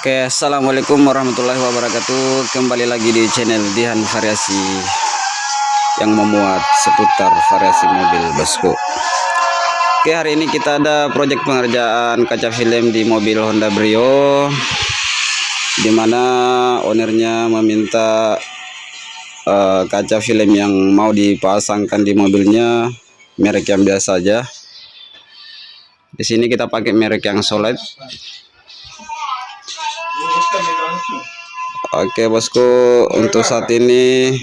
Oke, assalamualaikum warahmatullahi wabarakatuh. Kembali lagi di channel Dihan Variasi yang memuat seputar variasi mobil bosku. Oke, hari ini kita ada proyek pengerjaan kaca film di mobil Honda Brio, dimana ownernya meminta kaca film yang mau dipasangkan di mobilnya merek yang biasa aja. Di sini kita pakai merek yang solid. Oke bosku, untuk saat ini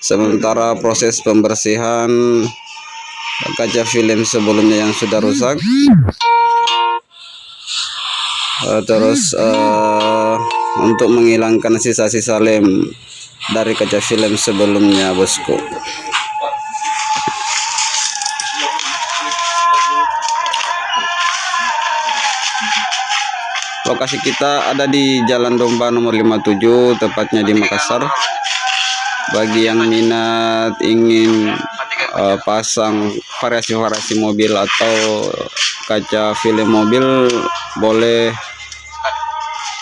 sementara proses pembersihan kaca film sebelumnya yang sudah rusak, terus untuk menghilangkan sisa-sisa lem dari kaca film sebelumnya bosku. Lokasi kita ada di Jalan Domba nomor 57, tepatnya di Makassar. Bagi yang minat ingin pasang variasi-variasi mobil atau kaca film mobil, boleh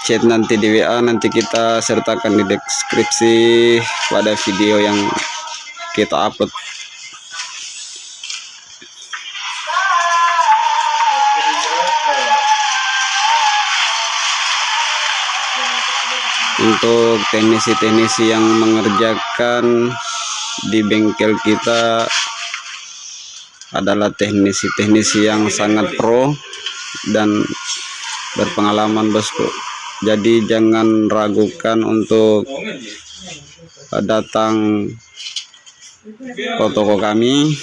chat nanti di WA, nanti kita sertakan di deskripsi pada video yang kita upload. Untuk teknisi-teknisi yang mengerjakan di bengkel kita adalah teknisi-teknisi yang sangat pro dan berpengalaman bosku. Jadi jangan ragukan untuk datang ke toko kami.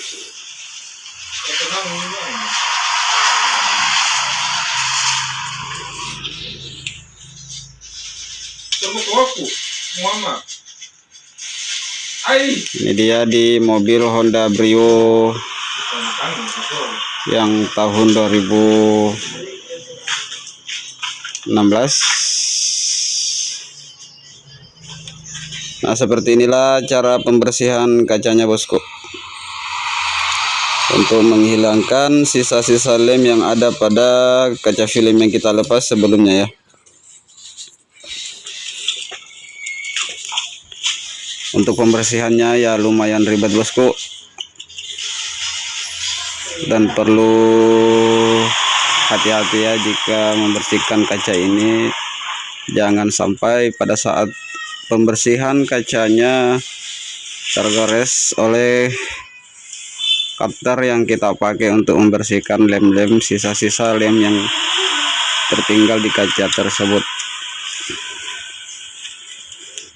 Ini dia di mobil Honda Brio yang tahun 2016. Nah, seperti inilah cara pembersihan kacanya bosku, untuk menghilangkan sisa-sisa lem yang ada pada kaca film yang kita lepas sebelumnya ya. Untuk pembersihannya ya lumayan ribet bosku, dan perlu hati-hati ya jika membersihkan kaca ini. Jangan sampai pada saat pembersihan kacanya tergores oleh cutter yang kita pakai untuk membersihkan lem-lem, sisa-sisa lem yang tertinggal di kaca tersebut.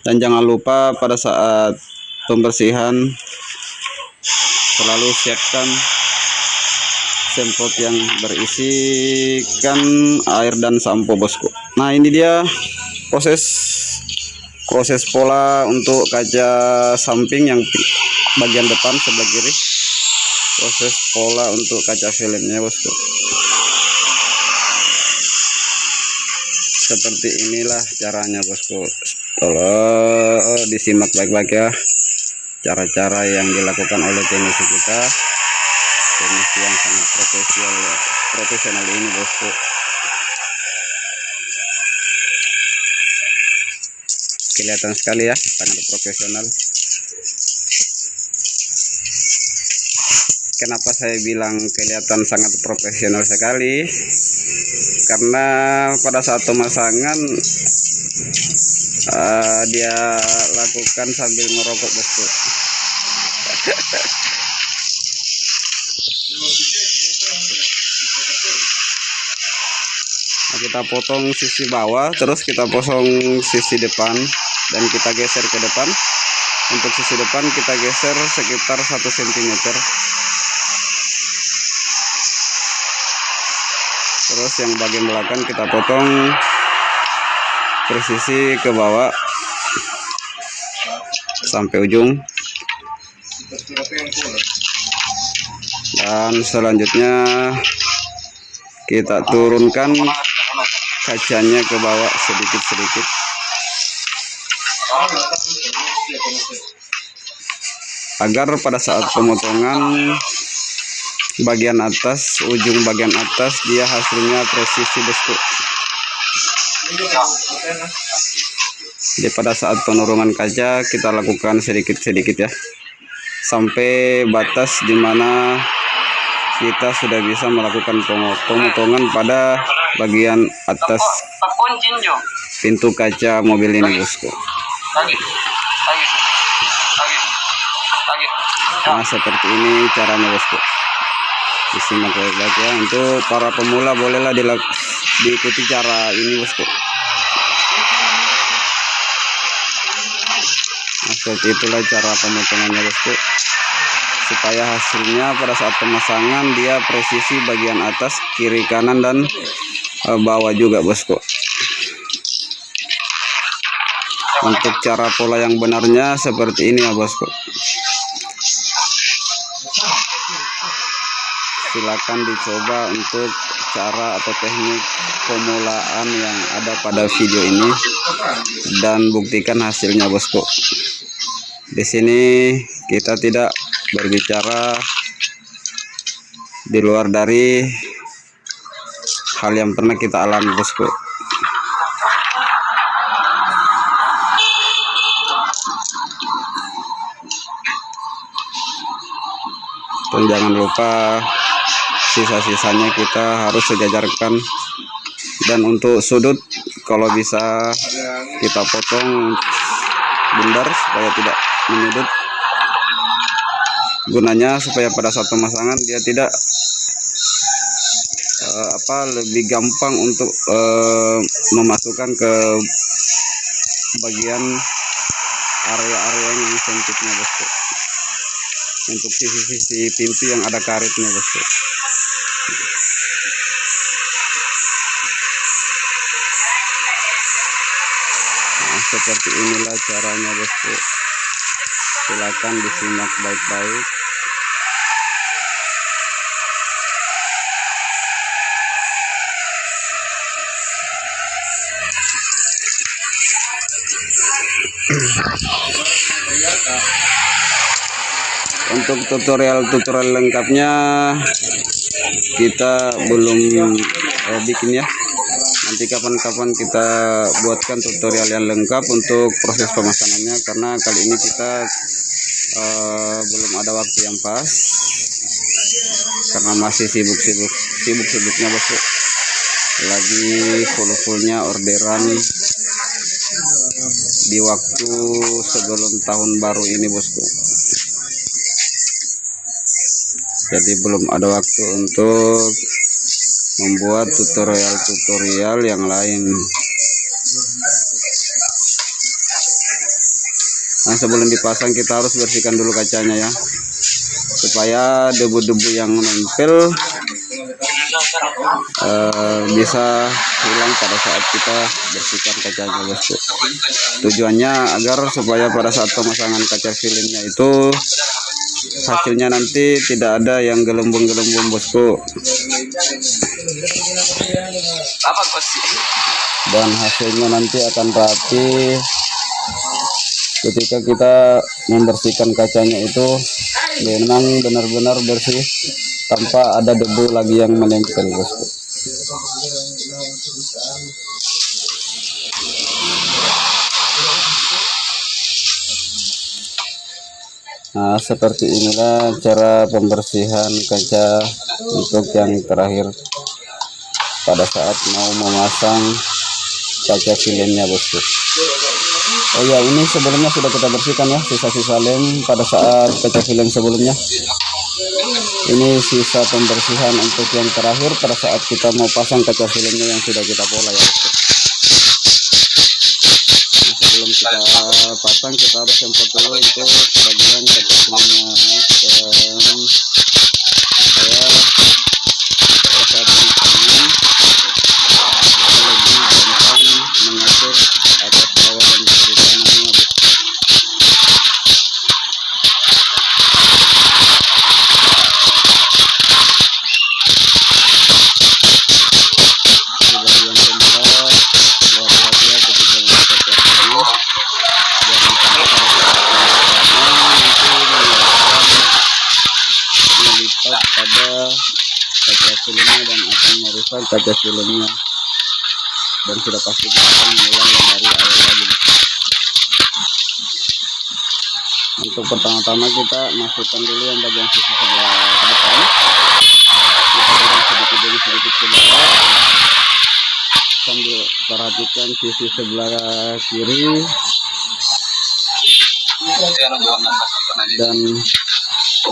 Dan jangan lupa pada saat pembersihan selalu siapkan semprot yang berisikan air dan sampo bosku. Nah, ini dia proses pola untuk kaca samping yang bagian depan sebelah kiri. Proses pola untuk kaca filmnya bosku. Seperti inilah caranya bosku. Tolong disimak baik-baik ya cara-cara yang dilakukan oleh teknisi kita, teknisi yang sangat profesional ini bosku. Kelihatan sekali ya, sangat profesional. Kenapa saya bilang kelihatan sangat profesional sekali? Karena pada saat pemasangan dia lakukan sambil ngerokok bosku. Nah, kita potong sisi bawah, terus kita potong sisi depan, dan kita geser ke depan. Untuk sisi depan kita geser sekitar 1 cm. Terus yang bagian belakang kita potong presisi ke bawah sampai ujung. Dan selanjutnya kita turunkan kacanya ke bawah sedikit-sedikit. Agar pada saat pemotongan bagian atas, ujung bagian atas dia hasilnya presisi bosku. Jadi pada saat penurunan kaca kita lakukan sedikit-sedikit ya, sampai batas dimana kita sudah bisa melakukan pemotongan pada bagian atas pintu kaca mobil ini, bosku. Nah, seperti ini caranya, bosku. Disimak baik-baik ya. Untuk para pemula bolehlah diikuti cara ini, bosku. Nah, seperti itulah cara pemotongannya, bosku, supaya hasilnya pada saat pemasangan dia presisi bagian atas, kiri, kanan, dan bawah juga, bosku. Untuk cara pola yang benarnya seperti ini ya, bosku. Silakan dicoba untuk cara atau teknik pemulaan yang ada pada video ini dan buktikan hasilnya, bosku. Di sini kita tidak berbicara di luar dari hal yang pernah kita alami, bosku. Dan jangan lupa sisa-sisanya kita harus sejajarkan, dan untuk sudut kalau bisa kita potong bundar supaya tidak menyudut, gunanya supaya pada saat pemasangan dia tidak lebih gampang untuk memasukkan ke bagian area-area yang sempitnya, bosku. Untuk sisi-sisi pintu yang ada karetnya, bosku. Nah, seperti inilah caranya, bosku. Silakan disimak baik-baik. Untuk tutorial lengkapnya kita belum bikin ya. Nanti kapan-kapan kita buatkan tutorial yang lengkap untuk proses pemasangannya, karena kali ini kita belum ada waktu yang pas karena masih sibuk-sibuknya, bosku. Lagi full-fullnya orderan di waktu sebelum tahun baru ini, bosku. Jadi belum ada waktu untuk membuat tutorial yang lain. Nah, sebelum dipasang kita harus bersihkan dulu kacanya ya, supaya debu-debu yang nempel bisa hilang pada saat kita bersihkan kacanya, bosku. Tujuannya agar supaya pada saat pemasangan kaca filmnya itu hasilnya nanti tidak ada yang gelembung-gelembung, bosku. Dan hasilnya nanti akan rapi ketika kita membersihkan kacanya itu memang benar-benar bersih tanpa ada debu lagi yang menempel, bosku. Nah, seperti inilah cara pembersihan kaca untuk yang terakhir pada saat mau memasang kaca filmnya, bosku. Oh ya, ini sebelumnya sudah kita bersihkan ya, sisa-sisa lem pada saat kaca film sebelumnya. Ini sisa pembersihan untuk yang terakhir pada saat kita mau pasang kaca filmnya yang sudah kita pola ya, bosku. Sebelum kita pasang kita harus semprot dulu untuk bagian kaca filmnya, dan saya pada saat pemasangan lebih gampang mengatur atas bawah dan kiri kanannya, bosku. Pada kaca filmnya dan akan merusak kaca filmnya. dan sudah pasti kita akan mengulang dari awal lagi. Untuk pertama-tama kita masukkan dulu yang bagian sisi sebelah depan, kita dorong sedikit demi sedikit ke bawah sambil perhatikan sisi sebelah kiri dan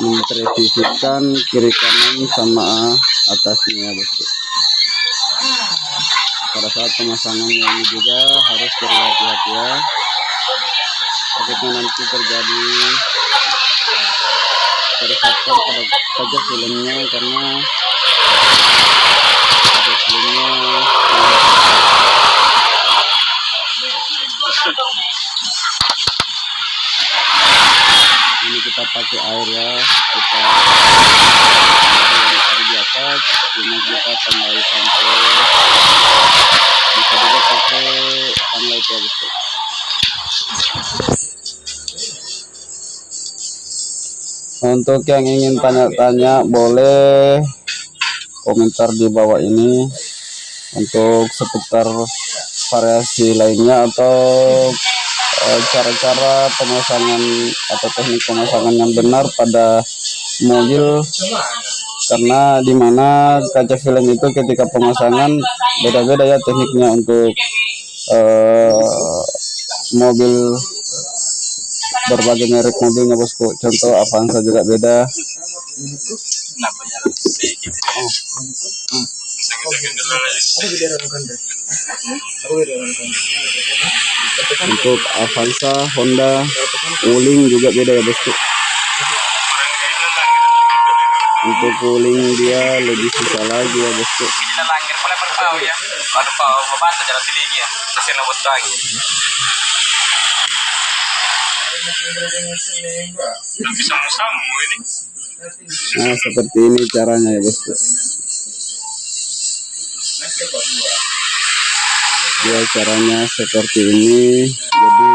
mempresisikan kiri kanan sama atasnya, bosku. Pada saat pemasangannya ini juga harus berhati-hati ya, takutnya nanti terjadi kerusakan pada filmnya, karena pada filmnya ini kita pakai air ya, kita air biasa, cuma kita tambah sampai bisa juga pakai sunlight ya, bosku. Untuk yang ingin tanya-tanya boleh komentar di bawah ini untuk seputar variasi lainnya atau cara-cara pemasangan atau teknik pemasangan yang benar pada mobil, karena dimana kaca film itu ketika pemasangan beda-beda ya tekniknya. Untuk mobil, berbagai merek mobilnya, bosku. Contoh Avanza juga beda. Untuk Avanza, Honda, Wuling juga beda ya, bosku. Untuk Wuling dia lebih susah lagi ya, bosku. Nah, seperti ini caranya ya, bosku. Ya, caranya seperti ini. Jadi,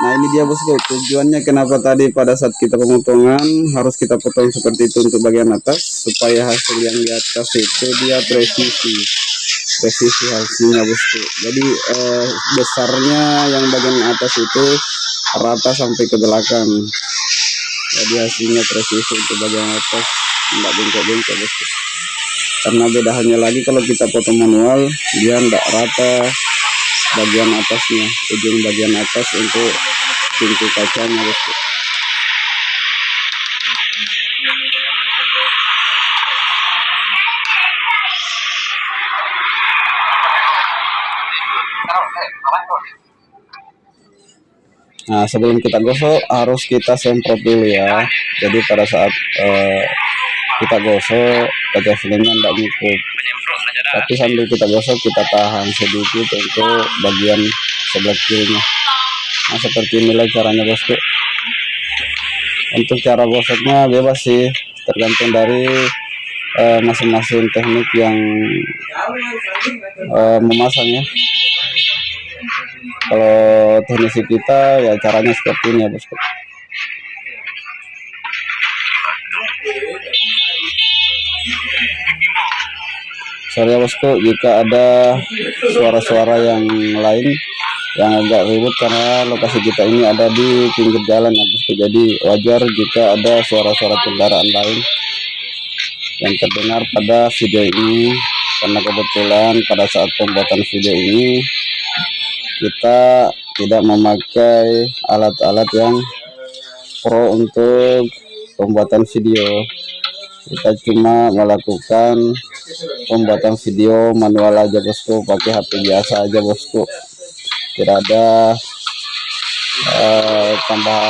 nah ini dia, bosku, tujuannya kenapa tadi pada saat kita pemotongan harus kita potong seperti itu untuk bagian atas, supaya hasil yang di atas itu dia presisi hasilnya, bosku. Jadi besarnya yang bagian atas itu rata sampai ke belakang, jadi hasilnya presisi untuk bagian atas, tidak bengkok-bengkok, bosku. Karena bedaannya lagi kalau kita potong manual, dia tidak rata bagian atasnya, ujung bagian atas untuk pintu kacanya, bosku. Nah, sebelum kita gosok harus kita semprot dulu ya. Jadi pada saat kita gosok kaca filmnya tidak ngikut, tapi sambil kita gosok kita tahan sedikit untuk bagian sebelah kirinya. Nah, seperti inilah caranya, bosku. Untuk cara gosoknya bebas sih, tergantung dari masing-masing teknik yang memasangnya. Kalau teknisi kita ya caranya seperti ini ya, bosku. Sorry ya, bosku, jika ada suara-suara yang lain yang agak ribut, karena lokasi kita ini ada di pinggir jalan ya, bosku. Jadi wajar jika ada suara-suara kendaraan lain yang terdengar pada video ini, karena kebetulan pada saat pembuatan video ini kita tidak memakai alat-alat yang pro untuk pembuatan video. Kita cuma melakukan pembuatan video manual aja, bosku, pakai HP biasa aja, bosku. Tidak ada tambah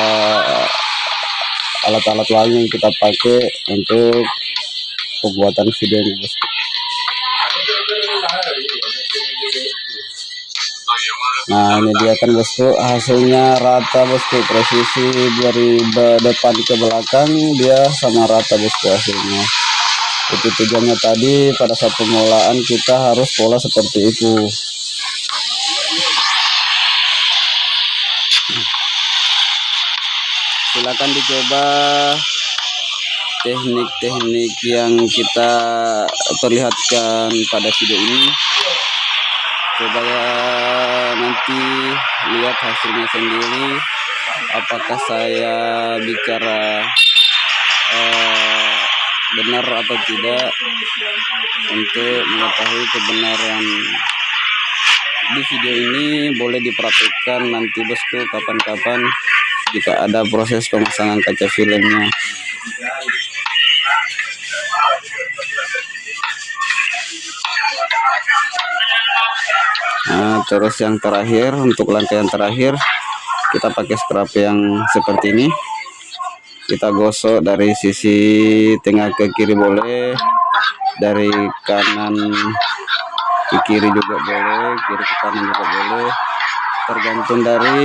alat-alat lain yang kita pakai untuk pembuatan video ini, bosku. Nah, ini dia kan, bosku, hasilnya rata, bosku, presisi dari depan ke belakang dia sama rata, bosku, hasilnya. Itu tujuannya tadi pada saat pengelolaan kita harus pola seperti itu. Silakan dicoba teknik-teknik yang kita perlihatkan pada video ini. coba ya nanti lihat hasilnya sendiri apakah saya bicara benar atau tidak. Untuk mengetahui kebenaran di video ini boleh diperhatikan nanti bosku kapan-kapan jika ada proses pemasangan kaca filmnya. Nah, terus yang terakhir, untuk langkah yang terakhir kita pakai scrub yang seperti ini. Kita gosok dari sisi tengah ke kiri boleh, dari kanan ke kiri juga boleh, kiri ke kanan juga boleh, tergantung dari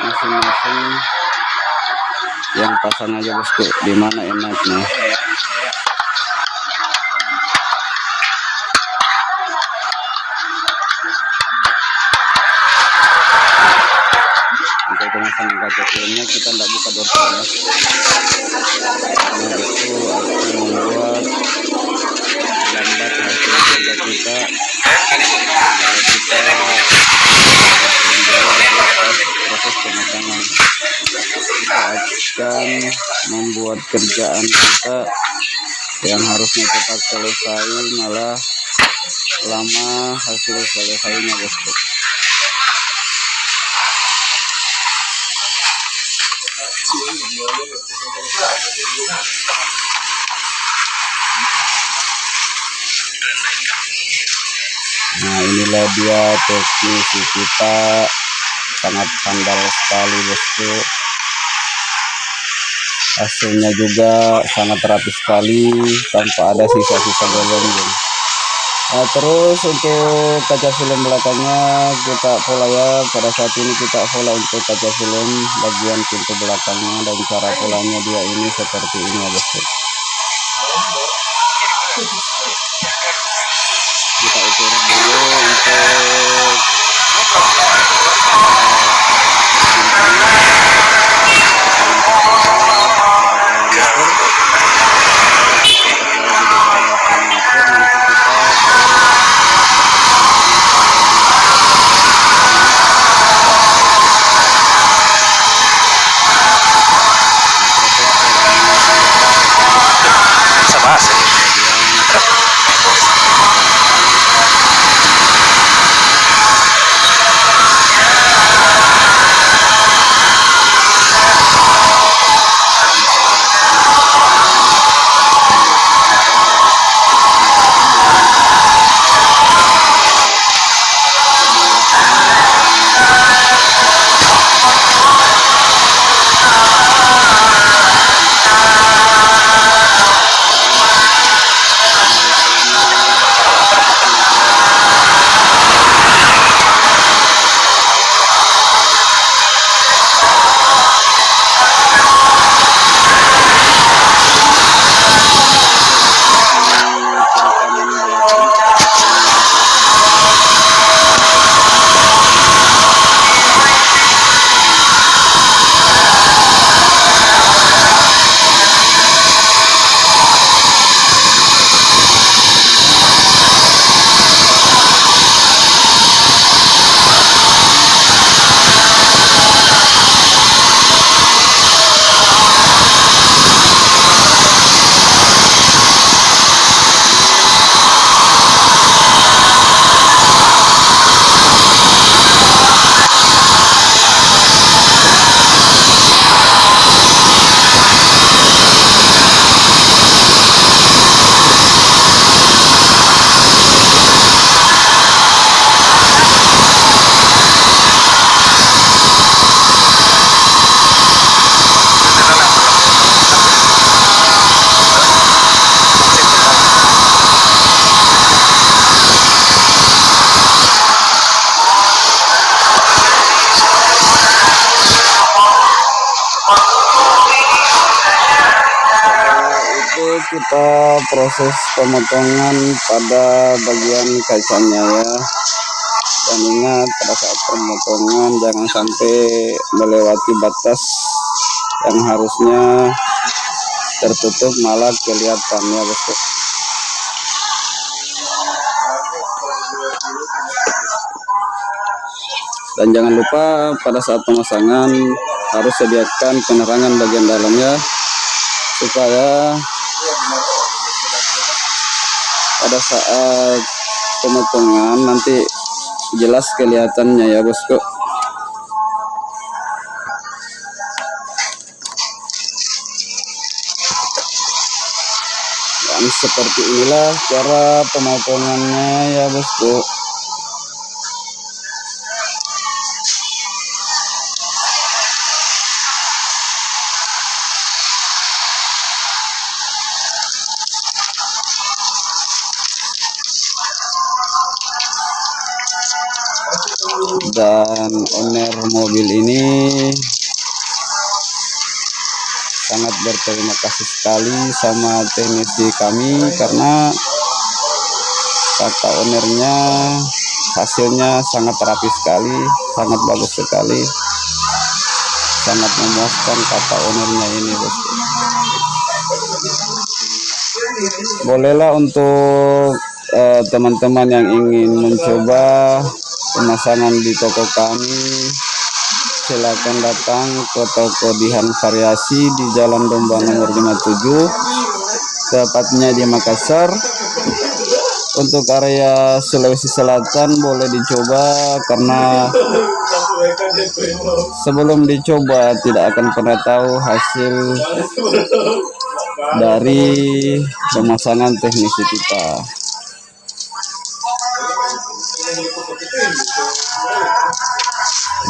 masing-masing yang pasang aja bosku, dimana enaknya. Untuk pemasangan kaca filmnya kita tidak buka dorsal karena itu akan membuat lambat hasil kerja kita. Proses pemasangan kita akan membuat kerjaan kita yang harusnya cepat selesai malah lama hasil selesainya bosku. Nah, inilah dia teknisi kita, sangat handal sekali bosku. Hasilnya juga sangat rapi sekali tanpa ada sisa-sisa bolong. Nah, terus untuk kaca film belakangnya kita pola ya. Pada saat ini kita pola untuk kaca film bagian pintu belakangnya, dan cara polanya dia ini seperti ini ya bosku. Kita ukur dulu untuk kita proses pemotongan pada bagian kacanya ya. Dan ingat, pada saat pemotongan jangan sampai melewati batas yang harusnya tertutup, malah kelihatan ya bosku. Dan jangan lupa pada saat pemasangan harus sediakan penerangan bagian dalamnya supaya pada saat pemotongan nanti jelas kelihatannya ya bosku. Dan seperti inilah cara pemotongannya ya bosku. Dan owner mobil ini sangat berterima kasih sekali sama teknisi kami, karena kata ownernya hasilnya sangat rapi sekali, sangat bagus sekali, sangat memuaskan kata ownernya ini bosku. Bolehlah untuk teman-teman yang ingin mencoba pemasangan di toko kami, silakan datang ke toko Dihan Variasi di Jalan Domba nomor 57, tepatnya di Makassar. Untuk area Sulawesi Selatan boleh dicoba, karena sebelum dicoba tidak akan pernah tahu hasil dari pemasangan teknisi kita.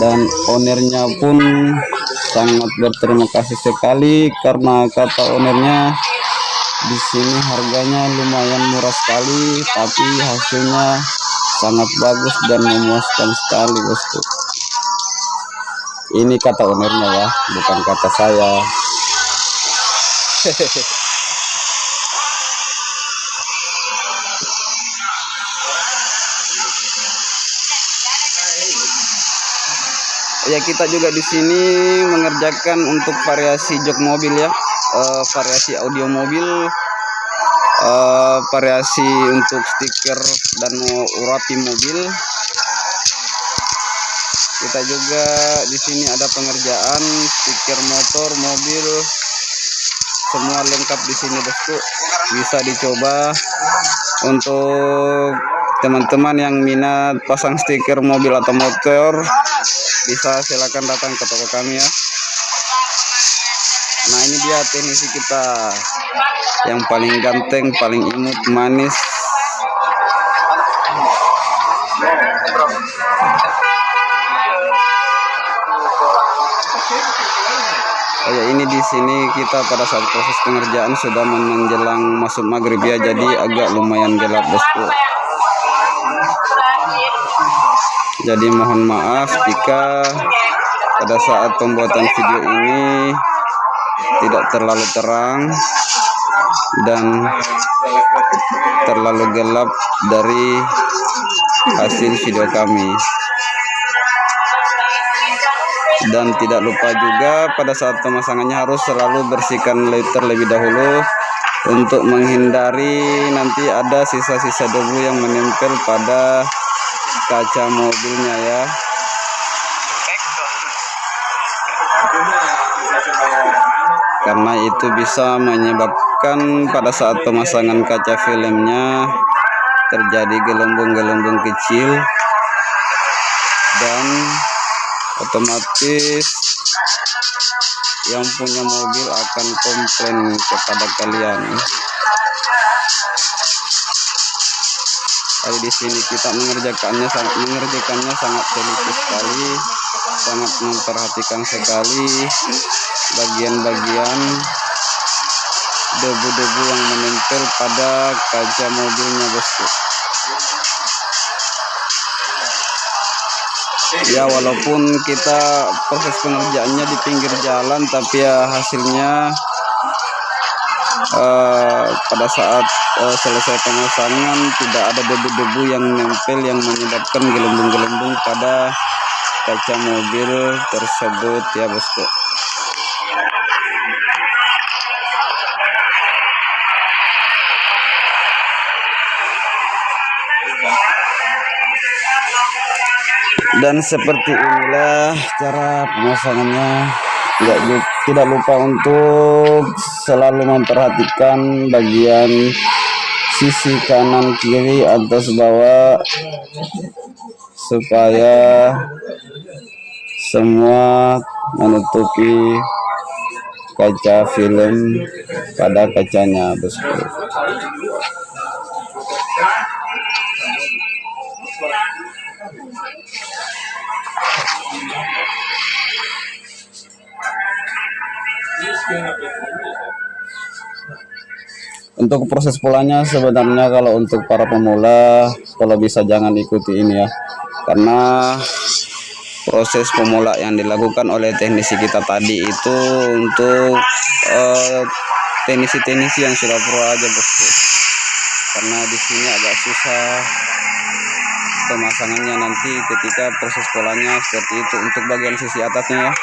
Dan ownernya pun sangat berterima kasih sekali, karena kata ownernya di sini harganya lumayan murah sekali, tapi hasilnya sangat bagus dan memuaskan sekali bosku. Ini kata ownernya ya, bukan kata saya. Ya, kita juga di sini mengerjakan untuk variasi jok mobil ya, variasi audio mobil, variasi untuk stiker dan urapi mobil. Kita juga di sini ada pengerjaan stiker motor, mobil, semua lengkap di sini bosku. Bisa dicoba untuk teman-teman yang minat pasang stiker mobil atau motor, bisa silakan datang ke toko kami ya. Nah, ini dia teknisi kita yang paling ganteng, paling imut, manis. Oh ya, ini di sini kita pada saat proses pengerjaan sudah menjelang masuk maghrib ya, jadi agak lumayan gelap bosku. Jadi mohon maaf jika pada saat pembuatan video ini tidak terlalu terang dan terlalu gelap dari hasil video kami. Dan tidak lupa juga pada saat pemasangannya harus selalu bersihkan terlebih dahulu untuk menghindari nanti ada sisa-sisa debu yang menempel pada kaca mobilnya ya. Karena itu bisa menyebabkan pada saat pemasangan kaca filmnya terjadi gelembung-gelembung kecil, dan otomatis yang punya mobil akan komplain kepada kalian. Jadi di sini kita mengerjakannya sangat teliti sekali, sangat memperhatikan sekali bagian-bagian debu-debu yang menempel pada kaca mobilnya bosku. Ya, walaupun kita proses pengerjaannya di pinggir jalan, tapi ya hasilnya pada saat selesai pemasangan tidak ada debu-debu yang nempel yang menyebabkan gelembung-gelembung pada kaca mobil tersebut ya bosku. Dan seperti inilah cara pemasangannya. Tidak lupa untuk selalu memperhatikan bagian sisi kanan kiri atas bawah supaya semua menutupi kaca film pada kacanya, bosku. Untuk proses polanya sebenarnya kalau untuk para pemula, kalau bisa jangan ikuti ini ya, karena proses pemula yang dilakukan oleh teknisi kita tadi itu untuk teknisi-teknisi yang sudah pro aja, bosku. Karena di sini agak susah pemasangannya nanti ketika proses polanya seperti itu. Untuk bagian sisi atasnya ya,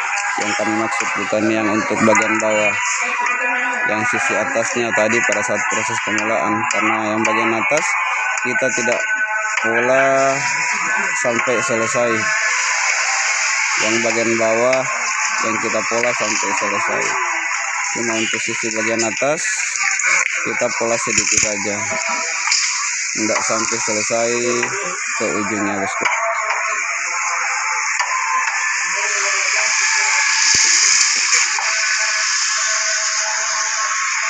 yang kami maksud, bukan yang untuk bagian bawah. Yang sisi atasnya tadi pada saat proses pemulaan, karena yang bagian atas kita tidak pola sampai selesai, yang bagian bawah yang kita pola sampai selesai. Cuma untuk sisi bagian atas kita pola sedikit aja, enggak sampai selesai ke ujungnya, bosku.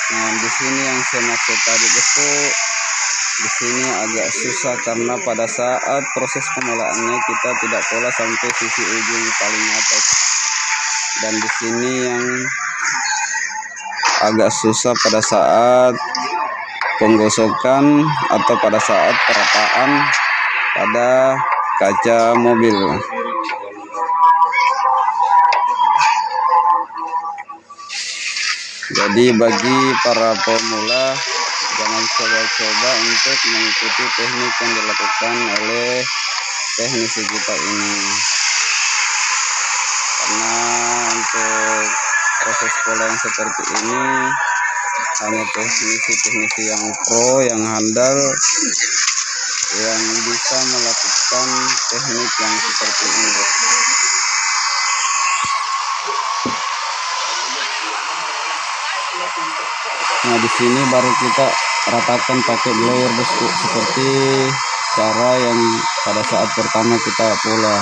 Nah, di sini yang saya maksud tadi, bosku, di sini agak susah karena pada saat proses pemulaannya kita tidak pola sampai sisi ujung paling atas. Dan di sini yang agak susah pada saat penggosokan atau pada saat perataan pada kaca mobil. Jadi bagi para pemula, jangan coba-coba untuk mengikuti teknik yang dilakukan oleh teknisi kita ini, karena untuk proses pola yang seperti ini hanya teknisi-teknisi yang pro, yang handal, yang bisa melakukan teknik yang seperti ini. Nah, di sini baru kita ratakan pakai blower, bosku, seperti cara yang pada saat pertama kita pola.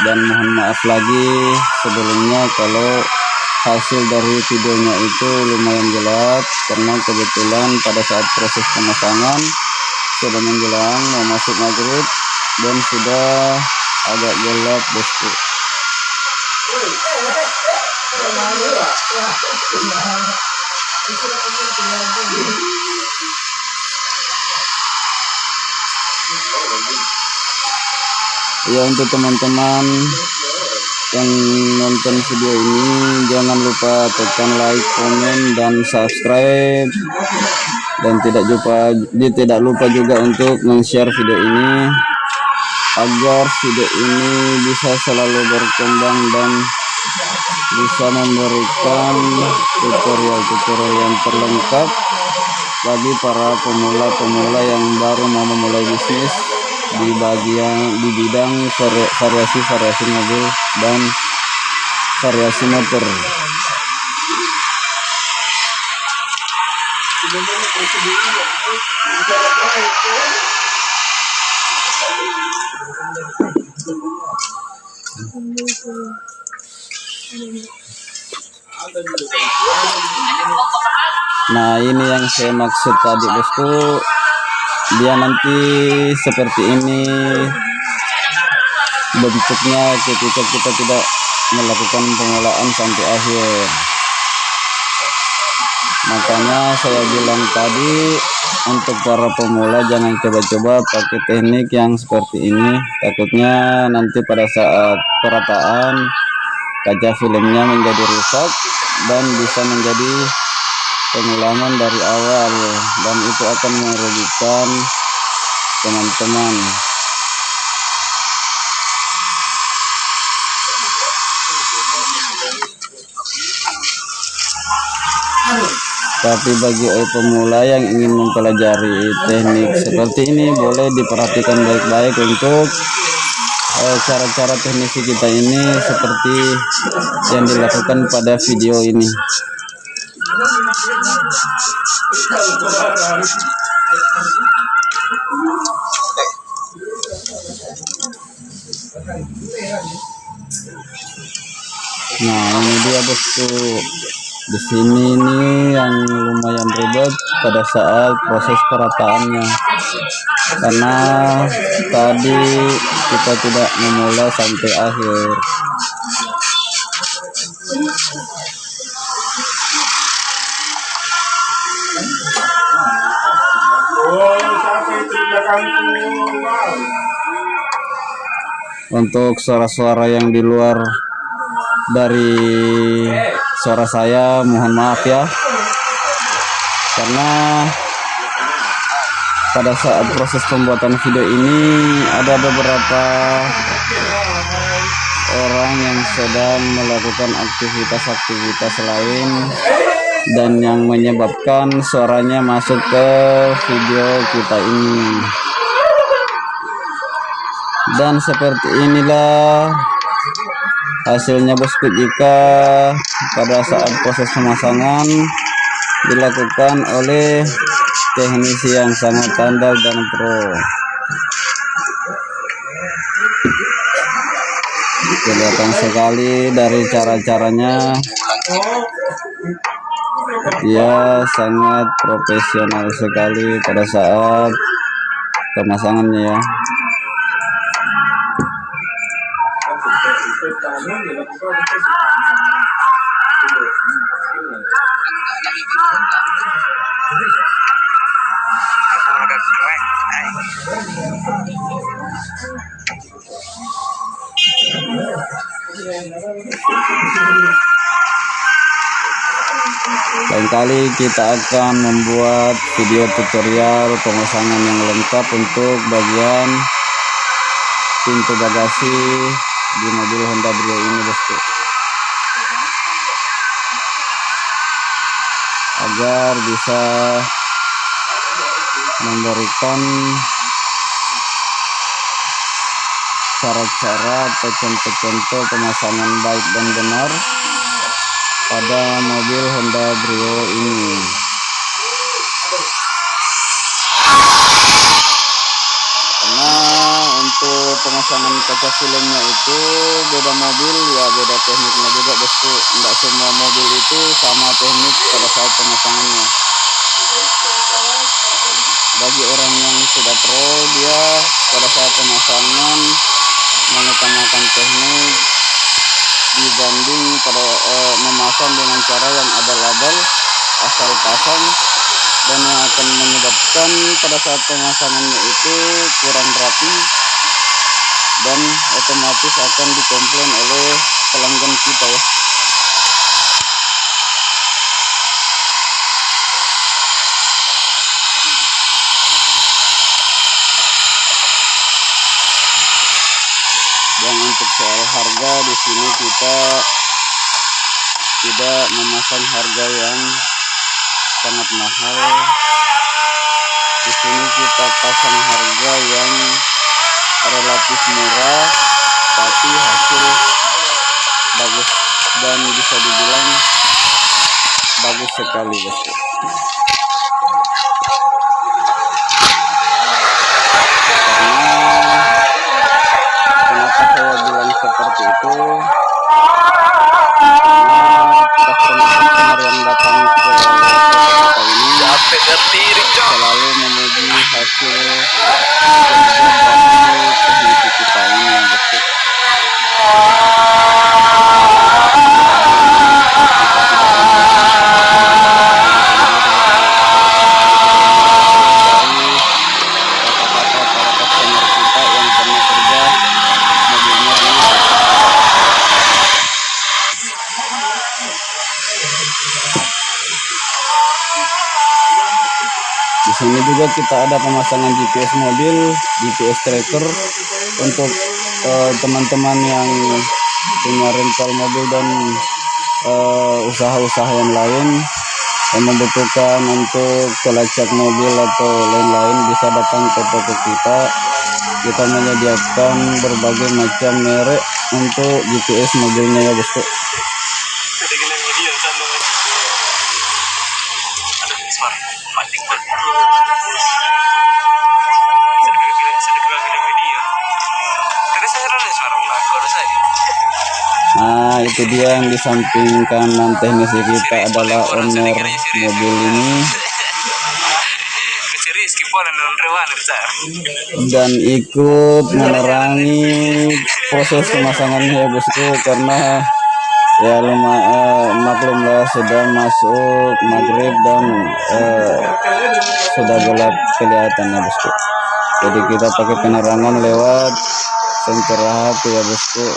Dan mohon maaf lagi sebelumnya kalau hasil dari videonya itu lumayan gelap, karena kebetulan pada saat proses pemasangan sudah menjelang mau masuk maghrib dan sudah agak gelap, bosku. Ya, untuk teman-teman yang nonton video ini, jangan lupa tekan like, komen, dan subscribe, dan tidak lupa juga untuk men-share video ini agar video ini bisa selalu berkembang dan bisa memberikan tutorial-tutorial yang terlengkap bagi para pemula-pemula yang baru mau memulai bisnis di bidang variasi mobil dan variasi motor. Nah, ini yang saya maksud tadi, bosku. Dia nanti seperti ini bentuknya ketika kita tidak melakukan pengelolaan sampai akhir. Makanya saya bilang tadi, untuk para pemula jangan coba-coba pakai teknik yang seperti ini, takutnya nanti pada saat perataan kaca filmnya menjadi rusak dan bisa menjadi pengulangan dari awal, dan itu akan merugikan teman-teman. Tapi bagi pemula yang ingin mempelajari teknik seperti ini, boleh diperhatikan baik-baik untuk cara-cara teknisi kita ini seperti yang dilakukan pada video ini. Nah, ini dia bosku. Di sini nih yang lumayan ribet pada saat proses perataannya, karena tadi kita tidak memulai sampai akhir. Untuk suara-suara yang di luar dari suara saya, mohon maaf ya, karena pada saat proses pembuatan video ini ada beberapa orang yang sedang melakukan aktivitas lain dan yang menyebabkan suaranya masuk ke video kita ini. Dan seperti inilah hasilnya bosku, jika pada saat proses pemasangan dilakukan oleh teknisi yang sangat handal dan pro. Kelihatan sekali dari cara-caranya, dia sangat profesional sekali pada saat pemasangannya ya. Lain kali kita akan membuat video tutorial pemasangan yang lengkap untuk bagian pintu bagasi di mobil Honda Brio ini bosku, agar bisa memberikan cara-cara atau contoh-contoh pemasangan baik dan benar pada mobil Honda Brio ini. Karena untuk pemasangan kaca silingnya itu beda mobil ya, beda tekniknya juga bosku. Tidak semua mobil itu sama teknik pada saat pemasangannya. Bagi orang yang sudah pro, dia pada saat pemasangan mengutamakan teknik dibanding pada memasang dengan cara yang abal-abal asal pasang, dan yang akan menyebabkan pada saat pemasangannya itu kurang rapi dan otomatis akan dikomplain oleh pelanggan kita ya. Dan untuk soal harga, di sini kita tidak memasang harga yang sangat mahal. Di sini kita pasang harga yang relatif murah, tapi hasil bagus dan bisa dibilang bagus sekali bosku. Seperti itu, customer yang datang ke kita ini selalu memuji hasil teknisi kita ini yang betul. Di sini juga kita ada pemasangan GPS mobil, GPS tracker untuk teman-teman yang punya rental mobil dan usaha-usaha yang lain. yang membutuhkan untuk pelacak mobil atau lain-lain bisa datang ke toko kita. Kita menyediakan berbagai macam merek untuk GPS mobilnya ya bosku. Nah itu dia yang di samping kanan teknisi kita adalah owner mobil ini dan ikut menerangi proses pemasangannya ya bosku, karena ya maklumlah sudah masuk maghrib dan sudah gelap kelihatannya bosku. Jadi kita pakai penerangan lewat senter HP ya bosku,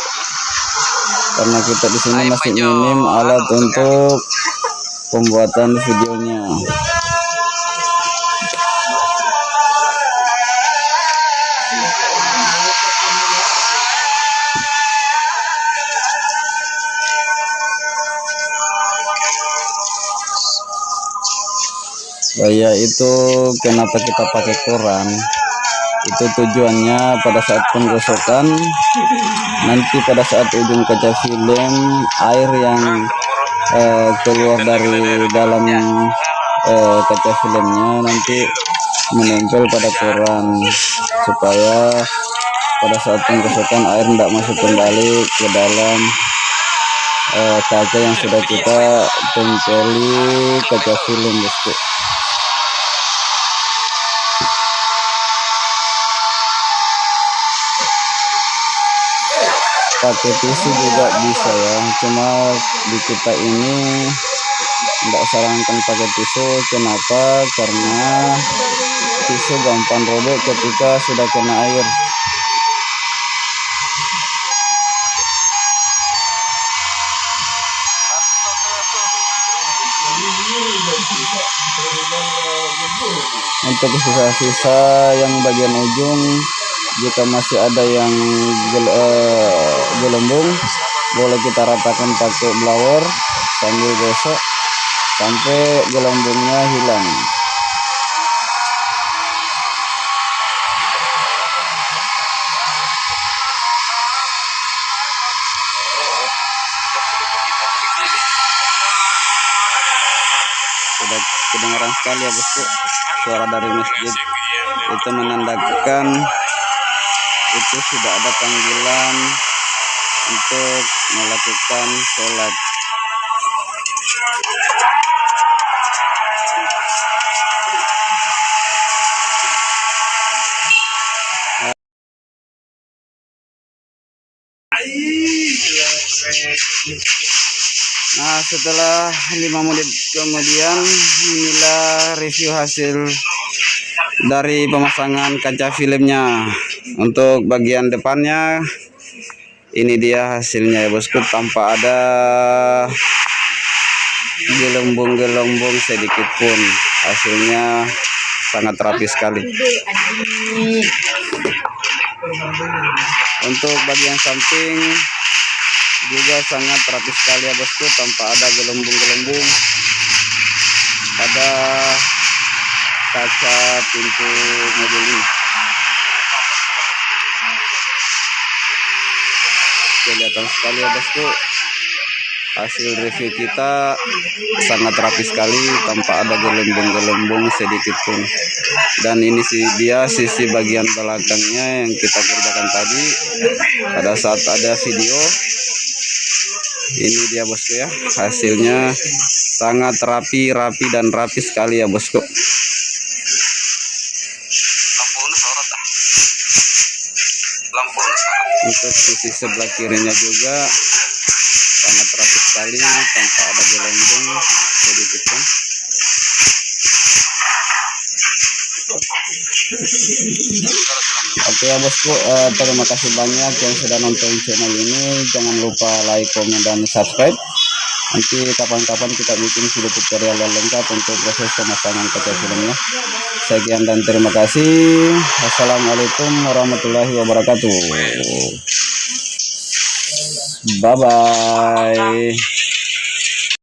karena kita di sini masih minim alat untuk pembuatan videonya. Ya itu kenapa kita pakai koran, itu tujuannya pada saat penggosokan nanti pada saat ujung kaca film air yang keluar dari dalam kaca filmnya nanti menempel pada koran, supaya pada saat penggosokan air tidak masuk kembali ke dalam kaca yang sudah kita tempeli kaca film bosku. Pakai tisu juga bisa ya, cuma di kita ini tidak sarankan pakai tisu. Kenapa? Karena tisu gampang robek ketika sudah kena air. Untuk sisa-sisa yang bagian ujung, jika masih ada yang gelembung, boleh kita ratakan pakai blower sambil gosok sampai gelembungnya hilang. Sudah kedengaran sekali ya bosku suara dari masjid, itu menandakan itu sudah ada panggilan untuk melakukan sholat. Nah setelah 5 menit kemudian, inilah review hasil dari pemasangan kaca filmnya. Untuk bagian depannya ini dia hasilnya ya bosku, tanpa ada gelembung-gelembung sedikit pun. Hasilnya sangat rapi sekali. Untuk bagian samping juga sangat rapi sekali ya bosku, tanpa ada gelembung-gelembung pada kaca pintu mobil ini. Kelihatan sekali ya bosku, hasil review kita sangat rapi sekali tanpa ada gelembung-gelembung sedikit pun. Dan ini dia sisi bagian belakangnya yang kita kerjakan tadi pada saat ada video. Ini dia bosku ya, hasilnya sangat rapi dan rapi sekali ya bosku. Untuk sisi sebelah kirinya juga sangat rapi sekali tanpa ada gelembung sedikit pun. Oke ya bosku, terima kasih banyak yang sudah nonton channel ini. Jangan lupa like, komen, dan subscribe. Nanti kapan-kapan kita bikin video tutorial yang lengkap untuk proses pemasangan kaca filmnya. Sekian dan terima kasih. Assalamualaikum warahmatullahi wabarakatuh. Bye bye.